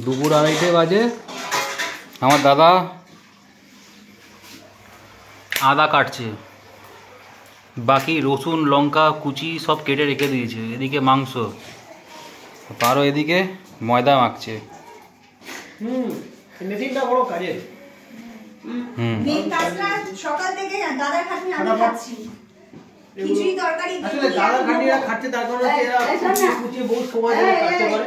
দুপুর 2:30 বাজে। আমার দাদা আদা কাটছে, বাকি রসুন লঙ্কা কুচি সব কেটে রেখে দিয়েছে। এদিকে মাংস, তারও এদিকে ময়দা মাখছে। মেশিনটা বড় কাজের। সকাল থেকে দাদার খাটনি আমি খাচ্ছি। খিচুড়ি তরকারি আসলে দাদার খাটনিরা খাচ্ছে, তার কারণে এরা কুচিয়ে বহুত সময় ধরে কাটতে পারে।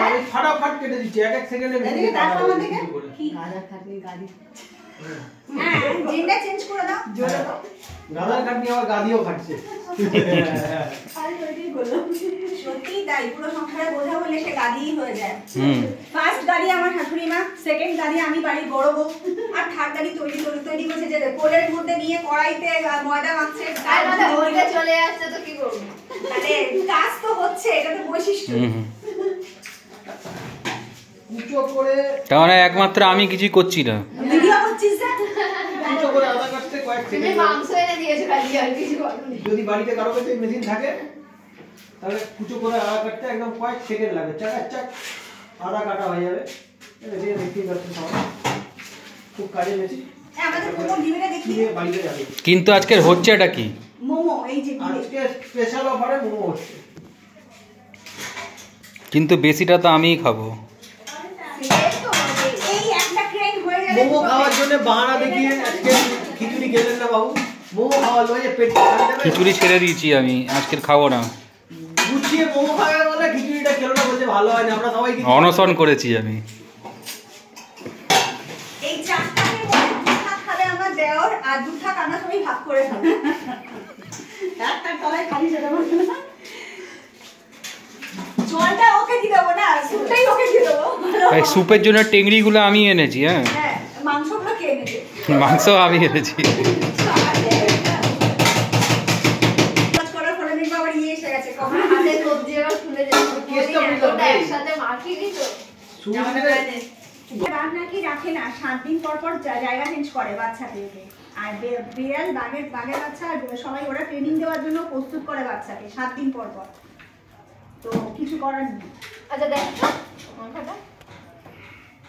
আমি ফাটাফাট কেটে দিচ্ছি, এক এক সেকেন্ডে মেশিনে কাটা হয়ে যাচ্ছে করে। দাদার খাটনি গাড়ি হ্যাঁ জিনটা চেঞ্জ করে দাও, জোরে দাও। দাদার খাটনি আবার গাদিও খাচ্ছে। আরে ওইটাই বললাম, সত্যি তাই। পুরো সংসারে বোঝা বলে সে গাদিই হয়ে যায়। ফার্স্ট গাড়ি আমার শাশুড়ি মা, সেকেন্ড গাড়ি আমি বাড়ির বড় বউ, আর থার্ড গাড়ি তৈরি করছে যে কোলের মধ্যে নিয়ে কড়াইতে ময়দা মাখছে। দাদা ওইটা চলে যাচ্ছে তো কি করব? আরে কাজ তো হচ্ছে, এটা তো বৈশিষ্ট্য। কুচো করে তার মানে একমাত্র আমি কিছুই করছি না। ভিডিও করছিস না? কুচো করে আদা কাটতে কয়েক তুমি সেকেন্ড। মাংস এনে দিয়েছো খালি, আর কিছু করনি। যদি বাড়িতে কারো কাছে মেশিন থাকে তাহলে কুচো করে আদা কাটতে একদম কয়েক সেকেন্ড লাগে, চাক আদা কাটা হয়ে যাবে। এটা দিয়ে দেখতেই পাচ্ছেন সবাই, খুব কাজের মেশিন। আমাদের মোমো ডিবিটা দেখিয়ে দিয়ে বাড়িতে যাবে। কিন্তু আজকের হচ্ছে এটা কি? মোমো, এই যে আজকে স্পেশাল অফারে মোমো হচ্ছে, কিন্তু বেশিটা তো আমিই খাবো। এই একটা ট্রেন হয়ে গেল। মোমো খাওয়ার জন্য বাহানা দেখিয়ে আজকে খিচুড়ি খেলেন না বাবু। মোমো খাওয়ার লয়ে পেট খালি যাবে। খিচুড়ি ছেড়ে দিয়েছি আমি, আজকের খাবো না। গুছিয়ে মোমো খাবে বলে খিচুড়িটা খেলো না, বলছে ভালো হয় না। আমরা সবাই অনশন করেছি আমি। এই চারটাকে মধ্যে ভাগ খাবে আমার দেওর, আর দু থাক আমরা সবাই ভাগ করে খাবো। একটা তলায় খালি সেটা বলবো না, জলটা ওকে দিয়ে দেবো না, স্যুপটাই ওকে দিয়ে দেবো। এই স্যুপের জন্য টেংরিগুলো আমি এনেছি। হ্যাঁ, হ্যাঁ মাংসগুলো কে এনেছে? মাংস আমি এনেছি। করার পরে দেখবো আবার ইয়ে এসে গেছে। আমার হাতে সবজি এবার খুলে যাচ্ছে। কেসটা বুঝলাম ওটা না। একসাথে মাখিয়ে দিত। রান্না কি রাখে না, 7 দিন পর পর জায়গা চেঞ্জ করে বাচ্চাদেরকে। আর বিড়াল বাঘের বাচ্চা সবাই ওরা ট্রেনিং দেওয়ার জন্য প্রস্তুত করে বাচ্চাকে 7 দিন পর পর। তো কিছু করার নেই। আচ্ছা দেখ তো মাংসটা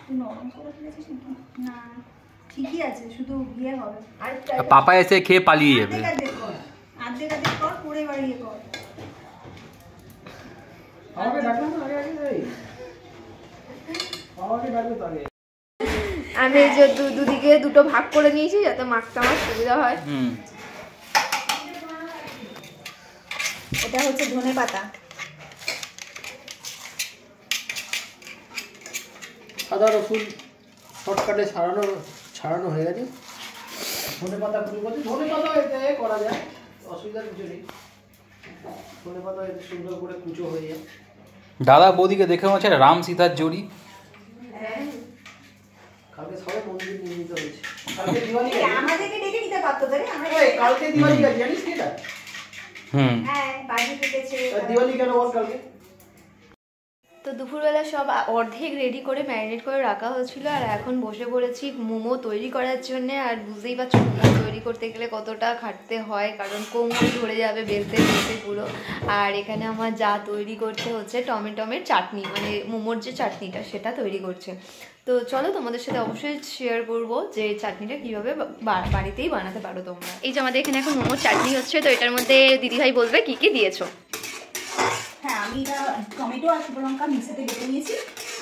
তুই নরম করে ফেলেছিস নাকি? না ঠিকই আছে, শুধু ইয়ে হবে। আর পাপা এসে খেয়ে পালিয়ে যাবে। আর্ধেক কর, পরে এবার ইয়ে কর। আমাকে ডাকলাম না আগে এই আমাকে ডাকলো তো আগে। আমি এই যে দুদিকে দুটো ভাগ করে নিয়েছি যাতে মাখতে আমার সুবিধা হয়। এটা হচ্ছে ধনেপাতা। আদা রসুন শর্টকাটে ছাড়ানো হয়ে গেছে। ধনেপাতা কুচি করছি, ধনেপাতা এতে করা যায়, অসুবিধার কিছু নেই। ধনেপাতা এতে সুন্দর করে কুচো হয়ে যায়। দাদা বৌদিকে দেখে মনে হচ্ছে রাম সীতার জড়ি। কালকে সবাই মন্দির নির্মিত হয়েছে। কালকে দিওয়ালি, আমাদেরকে ডেকে নিতে পারতো তো রে। কালকে দিওয়ালি আছে জানিস কি এটা? হ্যাঁ বাইরে থেকেছে। দিওয়ালি কেন বল কালকে? তো দুপুরবেলা সব অর্ধেক রেডি করে ম্যারিনেট করে রাখা হয়েছিল, আর এখন বসে পড়েছি মোমো তৈরি করার জন্য। আর বুঝতেই পারছো মোমো তৈরি করতে গেলে কতটা খাটতে হয়, কারণ কোমর ধরে যাবে বেলতে বেলতে পুরো। আর এখানে আমার যা তৈরি করছে হচ্ছে টমেটোমের চাটনি, মানে মোমোর যে চাটনিটা সেটা তৈরি করছে। তো চলো তোমাদের সাথে অবশ্যই শেয়ার করবো যে চাটনিটা কীভাবে বাড়িতেই বানাতে পারো তোমরা। এই যে আমাদের এখানে এখন মোমোর চাটনি হচ্ছে, তো এটার মধ্যে দিদিভাই বলবে কী কী দিয়েছো। হ্যাঁ আমি এটা টমেটো আর শুকনো লঙ্কা মিক্সিতে বেটে নিয়েছি।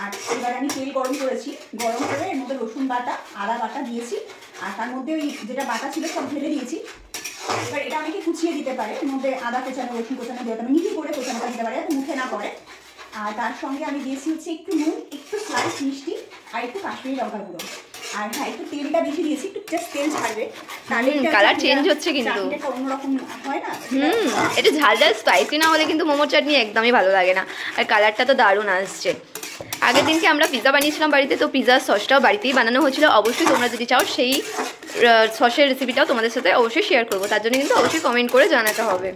আর এবার আমি তেল গরম করেছি, গরম করে এর মধ্যে রসুন বাটা আদা বাটা দিয়েছি। আর তার মধ্যে ওই যেটা বাটা ছিল সব ঢেলে দিয়েছি। এবার এটা অনেকে কুচিয়ে দিতে পারে, এর মধ্যে আদা কোচানো রসুন কোচানো দিয়ে আমি মিহি করে কোচানোটা দিতে পারি, যাতে মুখে না পড়ে। আর তার সঙ্গে আমি দিয়েছি হচ্ছে একটু নুন, একটু স্লাইস মিষ্টি, আর একটু কাশ্মীরি লঙ্কার গুঁড়ো। আর হ্যাঁ একটু তেলটা বেশি দিয়েছি, একটু জাস্ট তেল ছাড়বে, কালার চেঞ্জ হচ্ছে কিন্তু অন্যরকম হয় না। এটা ঝাল ঝাল স্পাইসি না হলে কিন্তু মোমোর চাটনি একদমই ভালো লাগে না। আর কালারটা তো দারুণ আসছে। আগের দিনকে আমরা পিৎজা বানিয়েছিলাম বাড়িতে, তো পিৎজার সসটাও বাড়িতেই বানানো হয়েছিল। অবশ্যই তোমরা যদি চাও সেই সসের রেসিপিটাও তোমাদের সাথে অবশ্যই শেয়ার করবো, তার জন্য কিন্তু অবশ্যই কমেন্ট করে জানাতে হবে।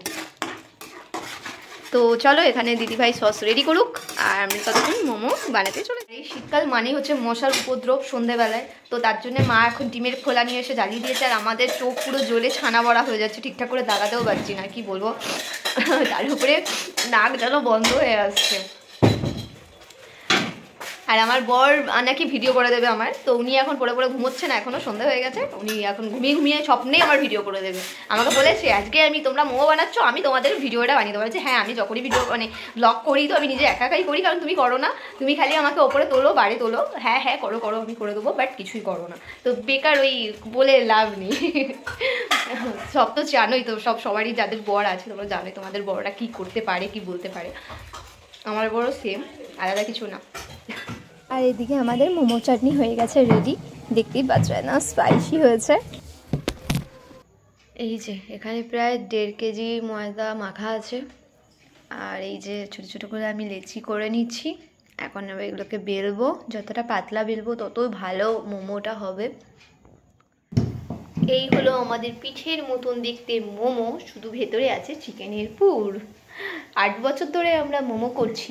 তো চলো এখানে দিদিভাই সস রেডি করুক, আর আমি ততক্ষণ মোমো বানাতে চলে এই শীতকাল মানেই হচ্ছে মশার উপদ্রব সন্ধেবেলায়, তো তার জন্য মা এখন ডিমের খোলা নিয়ে এসে জ্বালিয়ে দিয়েছে। আর আমাদের চোখ পুরো জ্বলে ছানা বড়া হয়ে যাচ্ছে, ঠিকঠাক করে দাগাতেও পারছি না, কি বলবো। তার উপরে নাক যেন বন্ধ হয়ে আসছে। আর আমার বর নাকি ভিডিও করে দেবে আমার, তো উনি এখন পড়ে পড়ে ঘুমোচ্ছে না, এখনও সন্ধে হয়ে গেছে, উনি এখন ঘুমিয়ে ঘুমিয়ে স্বপ্নেই আমার ভিডিও করে দেবে। আমাকে বলেছে আজকে আমি তোমরা মোমো বানাচ্ছ, আমি তোমাদের ভিডিওটা বানিয়ে দেবো। বলছে হ্যাঁ, আমি যখনই ভিডিও মানে ব্লগ করি তো আমি নিজে একাই করি, কারণ তুমি করো না, তুমি খালি আমাকে ওপরে তোলো বাড়ি তোলো, হ্যাঁ হ্যাঁ করো করো আমি করে দেবো, বাট কিছুই করো না। তো বেকার ওই বলে লাভ নেই। সব তো জানোই তো, সবারই যাদের বর আছে তোমরা জানোই তোমাদের বড়রা কী করতে পারে কি বলতে পারে। আমার বড় সেম, আলাদা কিছু না। আর এদিকে আমাদের মোমো চাটনি হয়ে গেছে রেডি, দেখতেই পাচ্ছ না স্পাইসি হয়েছে। এই যে এখানে প্রায় 1.5 কেজি ময়দা মাখা আছে, আর এই যে ছোটো ছোটো করে আমি লেচি করে নিচ্ছি। এখন আমি এগুলোকে বেলবো, যতটা পাতলা বেলবো ততই ভালো মোমোটা হবে। এই হলো আমাদের পিঠের মতন দেখতে মোমো, শুধু ভেতরে আছে চিকেনের পুর। 8 বছর ধরে আমরা মোমো করছি,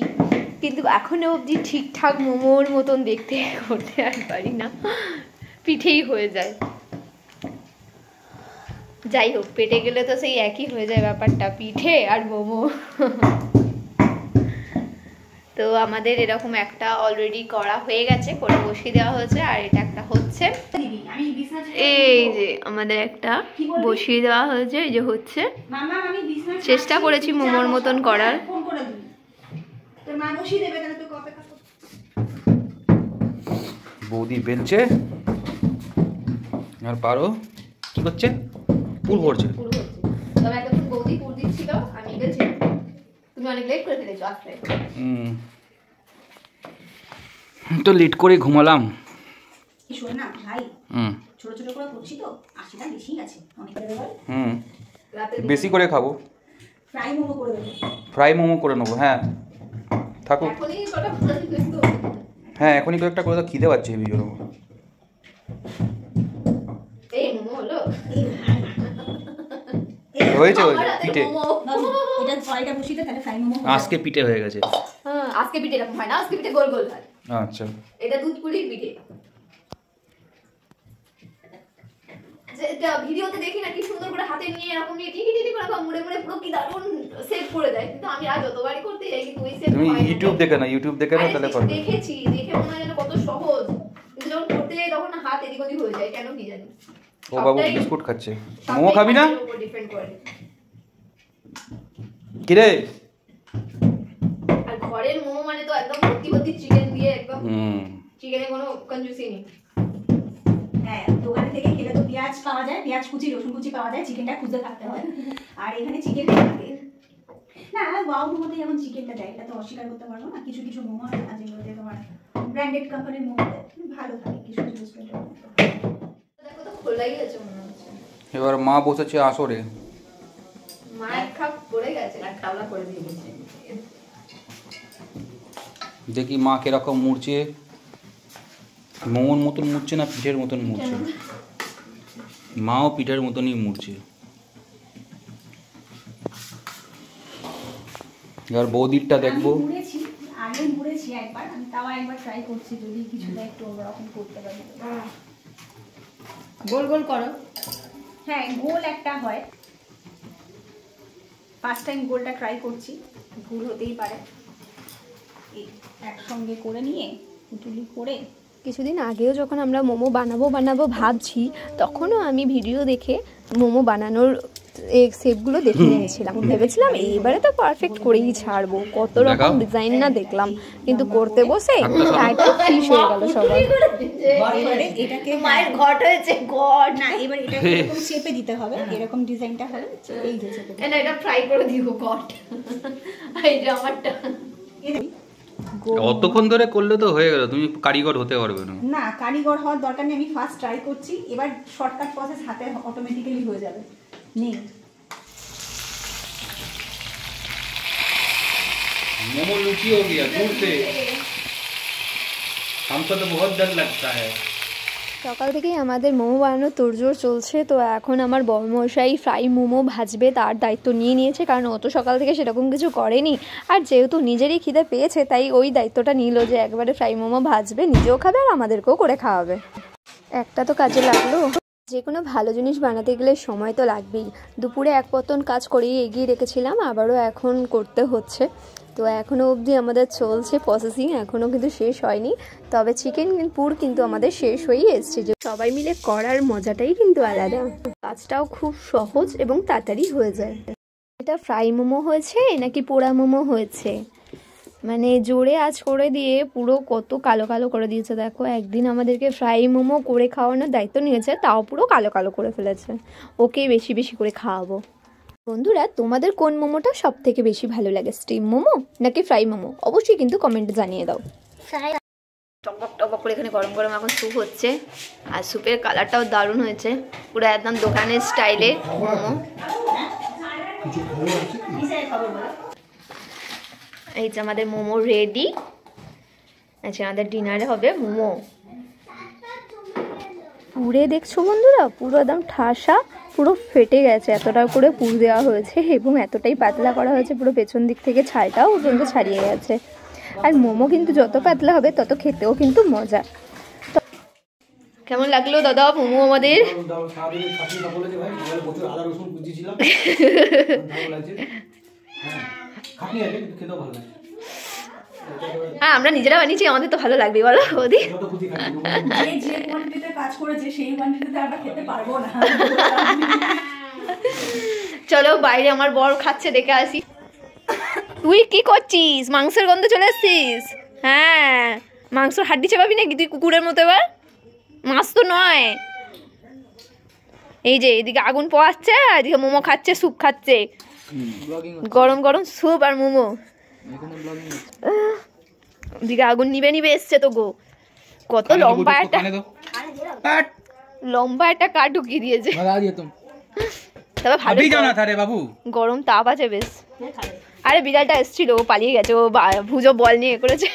কিন্তু এখনও অবধি ঠিকঠাক মোমোর মতন দেখতে করতে আর পারি না, পিঠেই হয়ে যায়। যাই হোক, পেটে গেলে তো সেই একই হয়ে যায় ব্যাপারটা, পিঠে আর মোমো। তো আমাদের এরকম একটা অলরেডি করা হয়ে গেছে, করে বসিয়ে দেওয়া হয়েছে, আর এটা একটা হচ্ছে। এই যে আমাদের একটা বসিয়ে দেওয়া হয়েছে, এই যে হচ্ছে। চেষ্টা করেছি মোমোর মতন করার। বৌদি বেলছে আর পারো কি করছে, পুর ভরছে। বৌদি পুর দিচ্ছিল, আমি গেছি, তুমি অনেক লেট করে ফেলেছো আসলে। তো লেট করে ঘুমালাম। শোন না ভাই, ছোট ছোট করে করছি তো, 80টা বেশি আছে, অনেক বেশি করে খাবো। ফ্রাই মোমো করে দেবো, ফ্রাই মোমো করে নেবো। হ্যাঁ থাকুক, হ্যাঁ এখনই কয়েকটা করে দাও, খিদে পাচ্ছে হেবি জোর। হয়েছে পিঠে, আজকে পিঠে হয়ে গেছে। আজকে পিঠে এরকম হয় না, আজকে পিঠে গোল গোল হয়। আচ্ছা, এটা দুধ পুলির পিঠে। ভিডিওতে দেখি না কি সুন্দর করে হাতে নিয়ে এরকম নিয়ে টিকি টিকি করে মুড়ে মুড়ে পুরো কি দারুণ সেভ করে দেয়, কিন্তু আমি আর যতবারই করতে যাই কিন্তু ওই সেভ তুমি ইউটিউব দেখে না, ইউটিউব দেখে না তাহলে পারবে। দেখেছি, দেখে মনে হয় যেন কত সহজ, কিন্তু যখন করতে যাই তখন না হাত এদিক ওদিক হয়ে যায়, কেন কি জানি। ও বাবু বিস্কুট খাচ্ছে, মোমো খাবি না? ডিপেন্ড করে। কি রে? আর ঘরের মোমো মানে তো একদম ভর্তি ভর্তি চিকেন দিয়ে, একদম চিকেনে কোনো কনজুসি নেই। হ্যাঁ, দোকান থেকে খেলে তো পেঁয়াজ পাওয়া যায়, পেঁয়াজ কুচি রসুন কুচি পাওয়া যায়, চিকেনটা খুঁজে থাকতে হয়। আর এখানে চিকেন থাকে না, ওয়াও মোমোতে যেমন চিকেনটা দেয়, এটা তো অস্বীকার করতে পারবো না। কিছু কিছু মোমো আছে যেগুলোতে তোমার ব্র্যান্ডেড কোম্পানির মোমো দেয়, ভালো থাকে কিছু কিছু রেস্টুরেন্টের মতো। দেখো তো খোলাই গেছে মনে হচ্ছে। এবার মা বসেছে আসরে, মা এক কাপ পড়ে গেছে, এক খাওয়া করে দিয়ে গেছে। দেখি মা কিরকম মুড়ছে, মোমোর মতন মুড়ছে না পিঠের মতন মুড়ছে। মাও পিঠের মতনই মুড়ছে। এবার বৌদিরটা দেখবো। আগে মুড়েছি একবার, আমি তাও একবার ট্রাই করছি, যদি কিছুটা একটু অন্যরকম করতে পারি। গোল গোল করো। হ্যাঁ, গোল একটা হয়, ফার্স্ট টাইম গোলটা ট্রাই করছি, ভুল হতেই পারে। একসঙ্গে করে নিয়ে পুটুলি করে। কিছুদিন আগেও যখন আমরা মোমো বানাবো ভাবছি, তখনও আমি ভিডিও দেখে মোমো বানানোর শেপগুলো দেখে নিয়েছিলাম, ভেবেছিলাম এইবারে তো পারফেক্ট করেই ছাড়বো, কত রকম ডিজাইন না দেখলাম, কিন্তু করতে বসে এটা ফিশ হয়ে গেল সবাই। এটাকে মায়ের ঘট হয়েছে, ঘট না, এবার এটা এরকম শেপে দিতে হবে, এরকম ডিজাইনটা হলে এই যে শেপে না, এটা ফ্রাই করে দিব ঘট। এই যে আমারটা অতক্ষণ ধরে করলে তো হয়ে গেল, তুমি কারিগর হতে পারবে না। না, কারিগর হওয়ার দরকার নেই, আমি ফার্স্ট ট্রাই করছি, এবার শর্টকাট প্রসেস হাতে অটোমেটিক্যালি হয়ে যাবে। নেই मोमो लूची हो गया दूर से, हमको तो बहुत डर लगता है। সকাল থেকেই আমাদের মোমো বানানোর তোড়জোড় চলছে। তো এখন আমার বড়মশাই ফ্রাই মোমো ভাজবে, তার দায়িত্ব নিয়ে নিয়েছে, কারণ ও তো সকাল থেকে সেরকম কিছু করেনি। আর যেহেতু নিজেরই খিদে পেয়েছে তাই ওই দায়িত্বটা নিল যে একবারে ফ্রাই মোমো ভাজবে, নিজেও খাবে আর আমাদেরকেও করে খাওয়াবে। একটা তো কাজে লাগলো। যে কোনো ভালো জিনিস বানাতে গেলে সময় তো লাগবেই। দুপুরে এক পতন কাজ করেই এগিয়ে রেখেছিলাম, আবারও এখন করতে হচ্ছে। তো এখনও অবধি আমাদের চলছে প্রসেসিং, এখনও কিন্তু শেষ হয়নি। তবে চিকেন পুর কিন্তু আমাদের শেষ হয়েই এসছে। যে সবাই মিলে করার মজাটাই কিন্তু আলাদা, কাজটাও খুব সহজ এবং তাড়াতাড়ি হয়ে যায়। এটা ফ্রাই মোমো হয়েছে নাকি পোড়া মোমো হয়েছে, মানে জোরে আঁচ করে দিয়ে পুরো কত কালো কালো করে দিয়েছে। দেখো, একদিন আমাদেরকে ফ্রাই মোমো করে খাওয়ানোর দায়িত্ব নিয়েছে, তাও পুরো কালো কালো করে ফেলেছে। ওকে বেশি বেশি করে খাওয়াবো। বন্ধুরা, তোমাদের কোন মোমোটা সব থেকে বেশি ভালো লাগে, স্টিম মোমো নাকি ফ্রাই মোমো? অবশ্যই কিন্তু কমেন্টে জানিয়ে দাও। টকবক টকবক করে এখানে গরম গরম এখন স্যুপ হচ্ছে, আর স্যুপের কালারটাও দারুণ হয়েছে, পুরো একদম দোকানের স্টাইলে মোমো। এই যে আমাদের মোমো রেডি। আচ্ছা, আমাদের ডিনারে হবে মোমো। পুরে দেখছো বন্ধুরা, পুরো একদম ঠাসা, পুরো ফেটে গেছে, এতটা করে পুর দেওয়া হয়েছে এবং এতটাই পাতলা করা হয়েছে, পুরো পেছন দিক থেকে ছালটাও পর্যন্ত ছাড়িয়ে গেছে। আর মোমো কিন্তু যত পাতলা হবে তত খেতেও কিন্তু মজা। কেমন লাগলো দাদা মোমো আমাদের? হ্যাঁ, আমরা নিজেরা বানিয়েছি, আমাদের তো ভালো লাগবে, বলো বৌদি? চলো বাইরে আমার বর খাচ্ছে, দেখে আসি। তুই কি করছিস? মাংসের গন্ধ চলে আসছিস? হ্যাঁ, মাংসের হাড্ডি চাপাবি নাকি তুই কুকুরের মতো? এবার মাছ তো নয়। এই যে এদিকে আগুন পোয়াচ্ছে, এদিকে মোমো খাচ্ছে, স্যুপ খাচ্ছে, গরম গরম স্যুপ আর মোমো। দিকে আগুন নিবে নিবে এসছে তো গো। কত লম্বা একটা কাঠ ঢুকিয়ে দিয়েছে। তবে ভালো গরম তাপ আছে বেশ। আরে বিড়ালটা এসেছিল, ও পালিয়ে গেছে, ও ভুজো বল নিয়ে করেছে।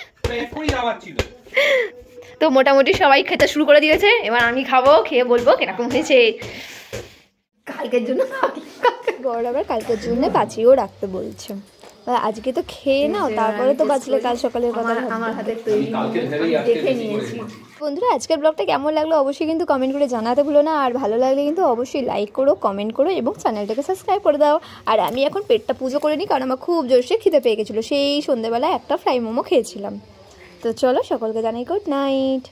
তো মোটামুটি সবাই খেতে শুরু করে দিয়েছে, এবার আমি খাবো, খেয়ে বলবো কিরকম হয়েছে। কালকের জন্য বড় আবার কালকের জন্য বাঁচিয়েও রাখতে বলছে। আজকে তো খেয়ে নাও, তারপরে তো বাঁচলে কাল সকালের কথা। আমার হাতে তৈরি দেখে নিয়েছি। বন্ধুরা, আজকের ব্লগটা কেমন লাগলো অবশ্যই কিন্তু কমেন্ট করে জানাতে ভুলো না। আর ভালো লাগলে কিন্তু অবশ্যই লাইক করো, কমেন্ট করো এবং চ্যানেলটাকে সাবস্ক্রাইব করে দাও। আর আমি এখন পেটটা পুজো করে নিই, কারণ আমার খুব জোরসে খিদে পেয়ে গেছিলো, সেই সন্ধ্যেবেলায় একটা ফ্রাই মোমো খেয়েছিলাম। তো চলো, সকলকে জানাই গুড নাইট।